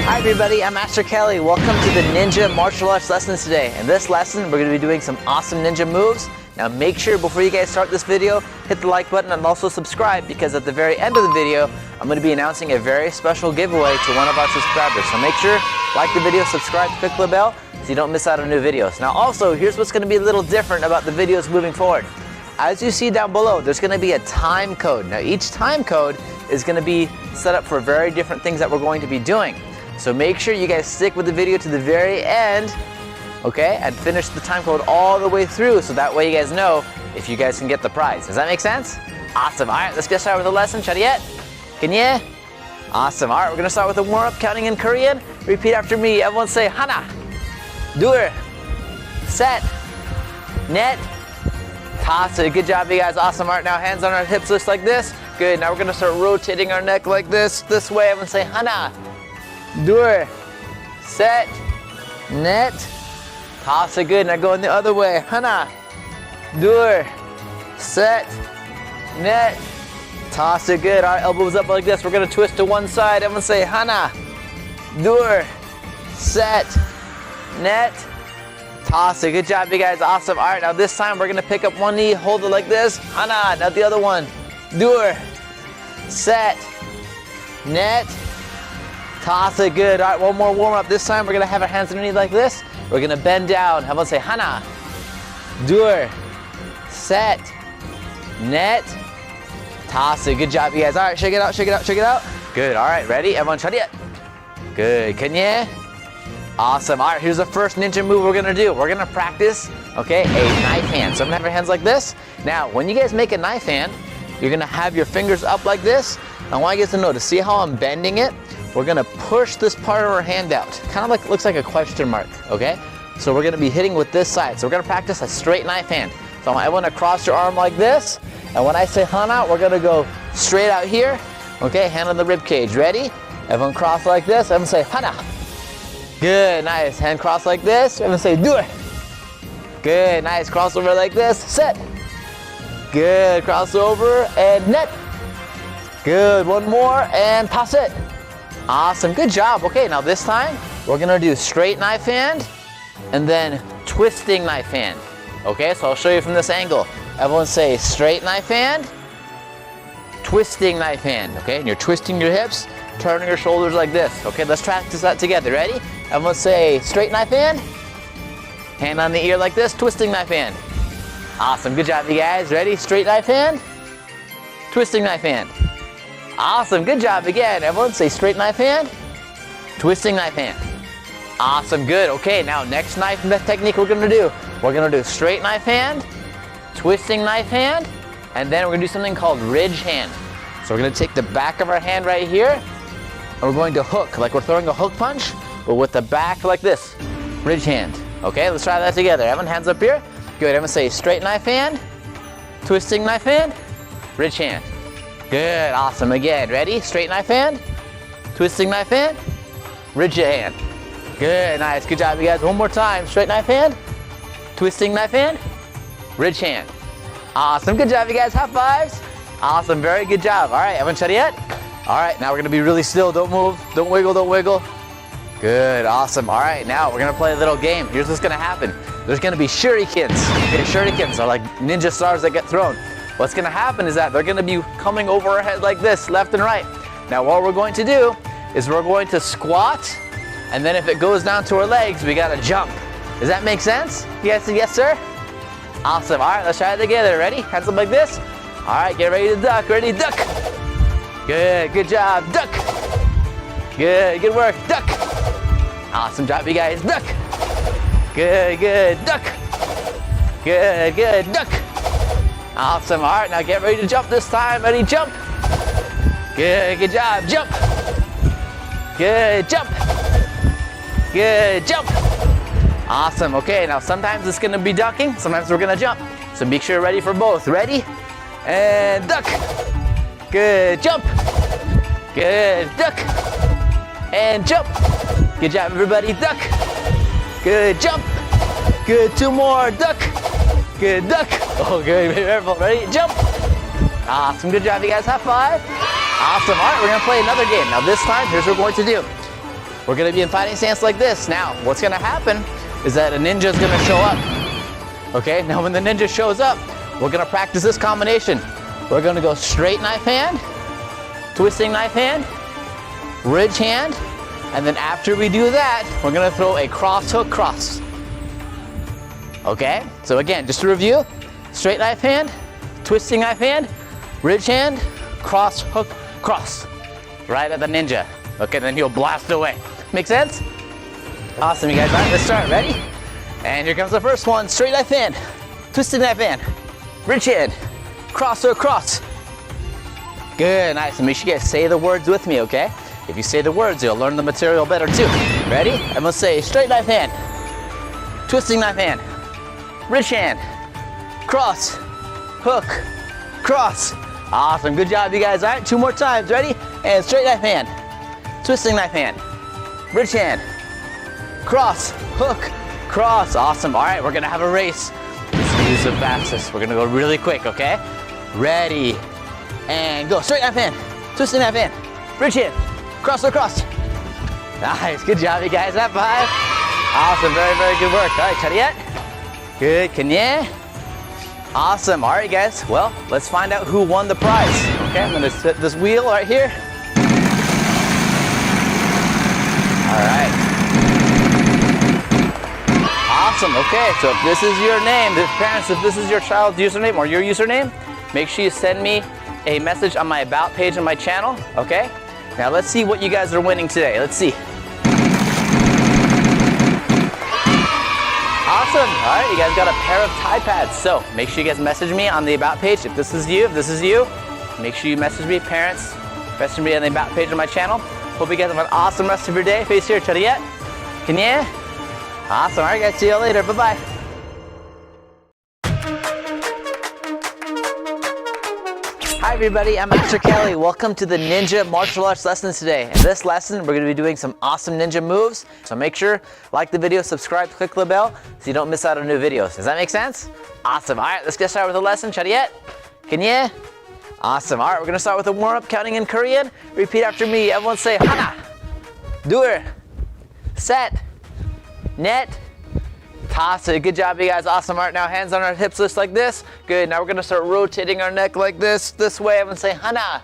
Hi everybody, I'm Master Kelly. Welcome to the Ninja Martial Arts lessons today. In this lesson, we're going to be doing some awesome ninja moves. Now make sure before you guys start this video, hit the like button and also subscribe, because at the very end of the video, I'm going to be announcing a very special giveaway to one of our subscribers. So make sure, like the video, subscribe, click the bell so you don't miss out on new videos. Now also, here's what's going to be a little different about the videos moving forward. As you see down below, there's going to be a time code. Now each time code is going to be set up for very different things that we're going to be doing. So make sure you guys stick with the video to the very end, okay, and finish the time code all the way through, so that way you guys know if you guys can get the prize. Does that make sense? Awesome. All right, let's get started with the lesson. Chariot? Kanye? Awesome. All right, we're going to start with a warm-up, counting in Korean. Repeat after me. Everyone say 하나, 둘, 셋, 넷, 다섯. Good job, you guys. Awesome. All right, now hands on our hips just like this. Good. Now we're going to start rotating our neck like this way. Everyone say 하나, 둘, 셋, 넷, 다섯. Good. Now going the other way. 하나, 둘, 셋, 넷, 다섯. Good. All right, elbows up like this. We're going to twist to one side. Everyone say 하나, 둘, 셋, 넷, 다섯. Good job, you guys. Awesome. All right, now this time we're going to pick up one knee, hold it like this. 하나. Now the other one. 둘, 셋, 넷, 다섯. Good. All right, one more warm up. This time we're going to have our hands underneath like this. We're going to bend down. How about say 하나, 둘, 셋, 넷, 다섯. Good job, you guys. All right, shake it out, shake it out, shake it out. Good. All right, ready? Everyone try it. Good. Can you? Awesome. All right, here's the first ninja move we're going to do. We're going to practice, okay, a knife hand. So I'm going to have your hands like this. Now, when you guys make a knife hand, you're going to have your fingers up like this. I want you guys to know, to see how I'm bending it, we're going to push this part of our hand out. Kind of like, looks like a question mark, okay? So we're going to be hitting with this side. So we're going to practice a straight knife hand. So I want to cross your arm like this. And when I say hana, we're going to go straight out here. Okay, hand on the rib cage. Ready? Everyone cross like this. Everyone say hana. Good, nice. Hand cross like this. Everyone say do it. Good, nice. Crossover like this. Set. Good. Crossover and net. Good. One more and pass it. Awesome. Good job. Okay, now this time we're gonna do straight knife hand and then twisting knife hand. Okay, so I'll show you from this angle. Everyone say straight knife hand, twisting knife hand. Okay, and you're twisting your hips, turning your shoulders like this. Okay, let's practice that together. Ready? Everyone say straight knife hand, hand on the ear like this, twisting knife hand. Awesome. Good job, you guys. Ready? Straight knife hand, twisting knife hand. Awesome. Good job again. Everyone say straight knife hand, twisting knife hand. Awesome. Good. Okay, now next knife technique we're going to do. We're going to do straight knife hand, twisting knife hand, and then we're going to do something called ridge hand. So we're going to take the back of our hand right here, and we're going to hook, like we're throwing a hook punch, but with the back like this. Ridge hand. Okay, let's try that together. Everyone, hands up here. Good. Everyone say straight knife hand, twisting knife hand, ridge hand. Good. Awesome. Again. Ready? Straight knife hand, twisting knife hand, ridge hand. Good. Nice. Good job, you guys. One more time. Straight knife hand, twisting knife hand, ridge hand. Awesome. Good job, you guys. High fives. Awesome. Very good job. All right. Everyone chariot? All right. Now we're going to be really still. Don't move. Don't wiggle. Don't wiggle. Good. Awesome. All right. Now we're going to play a little game. Here's what's going to happen. There's going to be shurikens. Okay, shurikens are like ninja stars that get thrown. What's going to happen is that they're going to be coming over our head like this, left and right. Now what we're going to do is we're going to squat, and then if it goes down to our legs, we got to jump. Does that make sense? You guys say yes, sir? Awesome. All right, let's try it together. Ready? Hands up like this. All right, get ready to duck. Ready? Duck. Good. Good job. Duck. Good. Good work. Duck. Awesome job, you guys. Duck. Good. Good. Duck. Good. Good. Duck. Awesome. All right, now get ready to jump this time. Ready? Jump. Good. Good job. Jump. Good. Jump. Good. Jump. Awesome. Okay, now sometimes it's going to be ducking. Sometimes we're going to jump. So make sure you're ready for both. Ready? And duck. Good. Jump. Good. Duck. And jump. Good job, everybody. Duck. Good. Jump. Good. Two more. Duck. Good. Duck. Oh, good. Be careful. Ready? Jump. Awesome. Good job, you guys. High five. Awesome. All right, we're going to play another game. Now this time, here's what we're going to do. we're gonna be in fighting stance like this. Now, what's gonna happen is that a ninja is gonna show up. Okay, now when the ninja shows up, we're gonna practice this combination. We're gonna go straight knife hand, twisting knife hand, ridge hand, and then after we do that, we're gonna throw a cross hook cross. Okay, so again, just to review, straight knife hand, twisting knife hand, ridge hand, cross hook cross. Right at the ninja. Okay, then he'll blast away. Make sense? Awesome, you guys. All right, let's start. Ready? And here comes the first one. Straight knife hand, twisted knife hand, ridge hand, cross or cross. Good, nice. And make sure you guys say the words with me, okay? If you say the words, you'll learn the material better too. Ready? I'm gonna say straight knife hand, twisting knife hand, ridge hand, cross, hook, cross. Awesome, good job, you guys. All right, 2 more times. Ready? And straight knife hand, twisting knife hand, ridge hand, cross, hook, cross. Awesome. All right, we're gonna have a race. Who's the fastest? We're gonna go really quick, okay? Ready, and go. Straight knife hand, twisting knife hand, ridge hand, cross or cross. Nice, good job, you guys. High five. Awesome, very, very good work. All right, Chariot. Good, Kanye. Awesome, all right, guys. Well, let's find out who won the prize. Okay, I'm gonna set this wheel right here. All right. Awesome, okay, so if this is your name, parents, if this is your child's username or your username, make sure you send me a message on my About page on my channel, okay? Now let's see what you guys are winning today. Let's see. Awesome, all right, you guys got a pair of Tide pads. So make sure you guys message me on the About page. If this is you, make sure you message me, parents. Message me on the About page on my channel. Hope you guys have an awesome rest of your day. Face here, Chariot. Kanye. Awesome, all right guys, see you later, bye-bye. Hi everybody, I'm Master Kelly. Welcome to the Ninja Martial Arts lessons today. In this lesson, we're gonna be doing some awesome ninja moves. So make sure, like the video, subscribe, click the bell so you don't miss out on new videos. Does that make sense? Awesome, all right, let's get started with the lesson. Chariot, Kanye. Awesome, all right, we're gonna start with a warm-up, counting in Korean. Repeat after me, everyone say, 하나, 둘, 셋, 넷, 다섯. Good job, you guys. Awesome. All right, now hands on our hips just like this. Good. Now we're gonna start rotating our neck like this way. I'm gonna say 하나,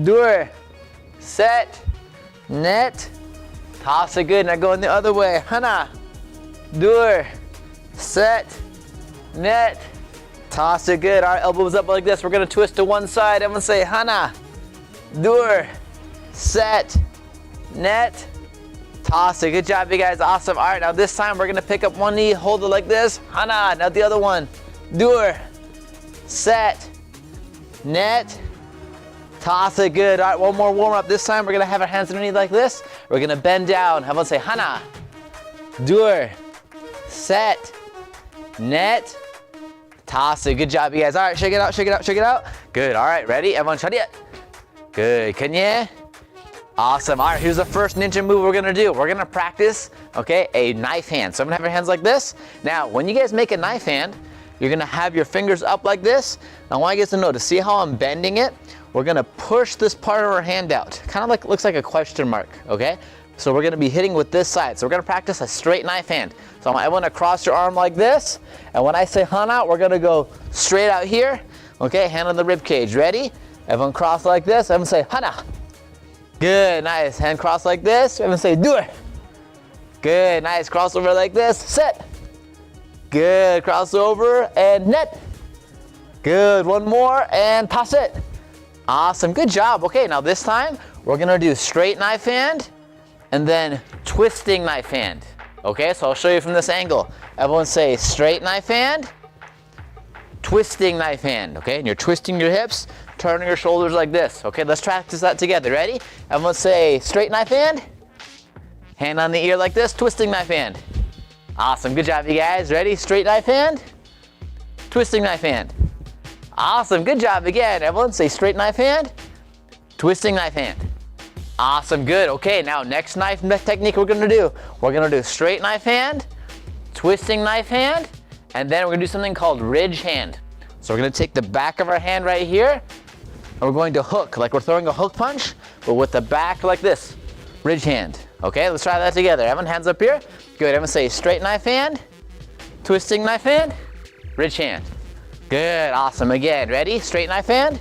둘, 셋, 넷, 다섯. Good. Now going the other way. 하나, 둘, 셋, 넷, 다섯. Good. All right, elbows up like this. We're gonna twist to one side. I'm gonna say 하나, 둘, 셋, 넷, 다섯. Good job, you guys. Awesome. All right, now this time we're gonna pick up one knee, hold it like this. 하나. Now the other one. 둘, 셋, 넷, 다섯. Good. All right, one more warm up. This time we're gonna have our hands underneath like this. We're gonna bend down. How about say 하나, 둘, 셋, 넷, 다섯. Good job, you guys. All right, shake it out, shake it out, shake it out. Good. All right, ready? Everyone, chariot. Good. Kanye. Awesome. All right, here's the first ninja move we're gonna do. We're gonna practice, okay, a knife hand. So I'm gonna have your hands like this. Now, when you guys make a knife hand, you're gonna have your fingers up like this. Now, I want you guys to know, to see how I'm bending it, we're gonna push this part of our hand out. Kind of like, looks like a question mark, okay? So we're gonna be hitting with this side. So we're gonna practice a straight knife hand. So I want to cross your arm like this. And when I say hana, we're gonna go straight out here. Okay, hand on the rib cage. Ready? Everyone cross like this. Everyone say hana. Good, nice. Hand cross like this. Everyone say do it. Good, nice. Cross over like this. Set. Good. Cross over and net. Good. One more and pass it. Awesome. Good job. Okay, now this time we're gonna do straight knife hand and then twisting knife hand. Okay, so I'll show you from this angle. Everyone say straight knife hand, twisting knife hand. Okay, and you're twisting your hips, turning your shoulders like this. Okay, let's practice that together. Ready? Everyone say straight knife hand, hand on the ear like this, twisting knife hand. Awesome, good job, you guys. Ready? Straight knife hand, twisting knife hand. Awesome, good job again. Everyone say straight knife hand, twisting knife hand. Awesome, good. Okay, now next knife technique we're gonna do straight knife hand, twisting knife hand, and then we're gonna do something called ridge hand. So we're gonna take the back of our hand right here, and we're going to hook, like we're throwing a hook punch, but with the back like this, ridge hand. Okay, let's try that together. Everyone, hands up here. Good. Everyone say straight knife hand, twisting knife hand, ridge hand. Good. Awesome. Again, ready? Straight knife hand,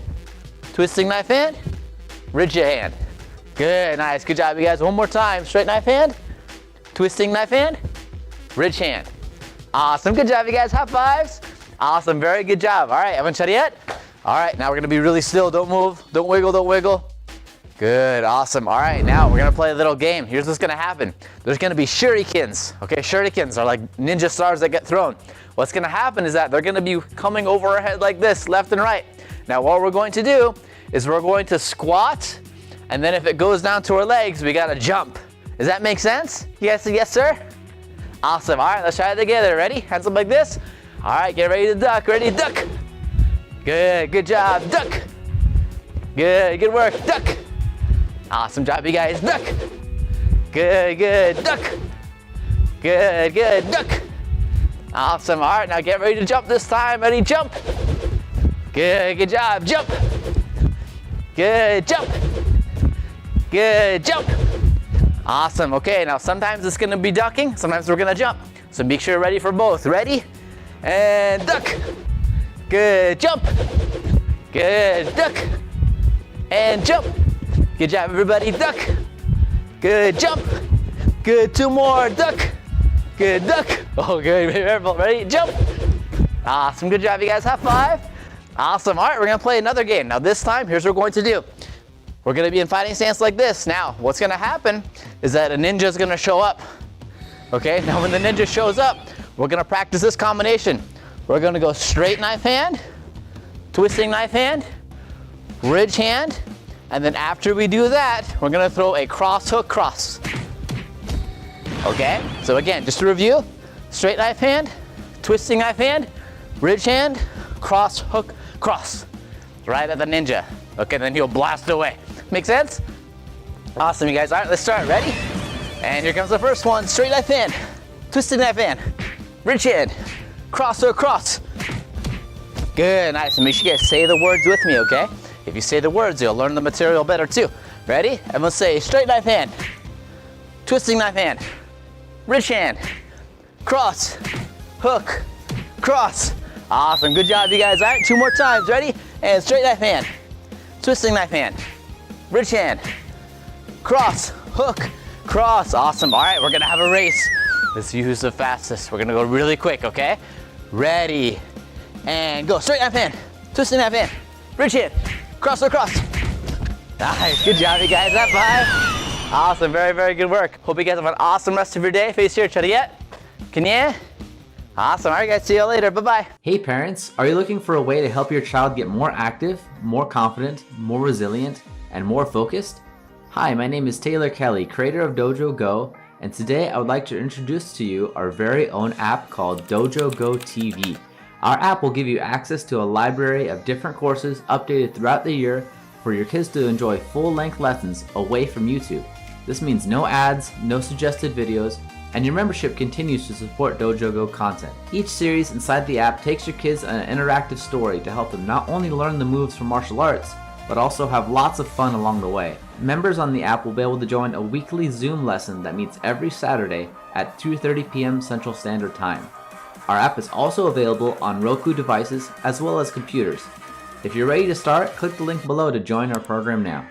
twisting knife hand, ridge hand. Good. Nice. Good job, you guys. One more time. Straight knife hand, twisting knife hand, ridge hand. Awesome. Good job, you guys. High fives. Awesome. Very good job. All right. Everyone shut yet? All right. Now we're going to be really still. Don't move. Don't wiggle. Don't wiggle. Good. Awesome. All right. Now we're going to play a little game. Here's what's going to happen. There's going to be shurikens. Okay. Shurikens are like ninja stars that get thrown. What's going to happen is that they're going to be coming over our head like this, left and right. Now what we're going to do is we're going to squat, and then if it goes down to our legs, we got to jump. Does that make sense? You guys say yes, sir? Awesome. All right, let's try it together. Ready? Hands up like this. All right, get ready to duck. Ready? Duck. Good. Good job. Duck. Good. Good work. Duck. Awesome job, you guys. Duck. Good. Good. Duck. Good. Good. Duck. Awesome. All right, now get ready to jump this time. Ready? Jump. Good. Good job. Jump. Good. Jump. Good. Jump. Awesome. Okay, now sometimes it's going to be ducking. Sometimes we're going to jump. So make sure you're ready for both. Ready? And duck. Good. Jump. Good. Duck. And jump. Good job, everybody. Duck. Good. Jump. Good. Two more. Duck. Good. Duck. Oh, good. Be careful. Ready? Jump. Awesome. Good job, you guys. High five. Awesome. All right, we're going to play another game. Now this time, here's what we're going to do. We're going to be in fighting stance like this. Now, what's going to happen is that a ninja is going to show up. Okay, now when the ninja shows up, we're going to practice this combination. We're going to go straight knife hand, twisting knife hand, ridge hand, and then after we do that, we're going to throw a cross hook cross. Okay, so again, just to review, straight knife hand, twisting knife hand, ridge hand, cross hook cross. Right at the ninja. Okay, then he'll blast away. Make sense? Awesome, you guys. All right, let's start. Ready? And here comes the first one. Straight knife hand, twisted knife hand, ridge hand, cross or cross. Good, nice. And make sure you guys say the words with me, okay? If you say the words, you'll learn the material better too. Ready? I'm gonna say straight knife hand, twisting knife hand, ridge hand, cross, hook, cross. Awesome, good job, you guys. All right, two more times. Ready? And straight knife hand, twisting knife hand, ridge hand, cross, hook, cross. Awesome. All right, we're gonna have a race. Let's use the fastest. We're gonna go really quick, okay? Ready, and go. Straight knife hand, twisting knife hand, ridge hand, cross or cross. Nice, good job, you guys. High five. Awesome, very, very good work. Hope you guys have an awesome rest of your day. Face here, try to get. Can you? Awesome. All right, guys. See you later. Bye-bye. Hey parents, are you looking for a way to help your child get more active, more confident, more resilient, and more focused? Hi, my name is Taylor Kelly, creator of Dojo Go, and today I would like to introduce to you our very own app called Dojo Go TV. Our app will give you access to a library of different courses updated throughout the year for your kids to enjoy full-length lessons away from YouTube. This means no ads, no suggested videos, and your membership continues to support Dojo Go content. Each series inside the app takes your kids on an interactive story to help them not only learn the moves from martial arts, but also have lots of fun along the way. Members on the app will be able to join a weekly Zoom lesson that meets every Saturday at 2:30 p.m. Central Standard Time. Our app is also available on Roku devices as well as computers. If you're ready to start, click the link below to join our program now.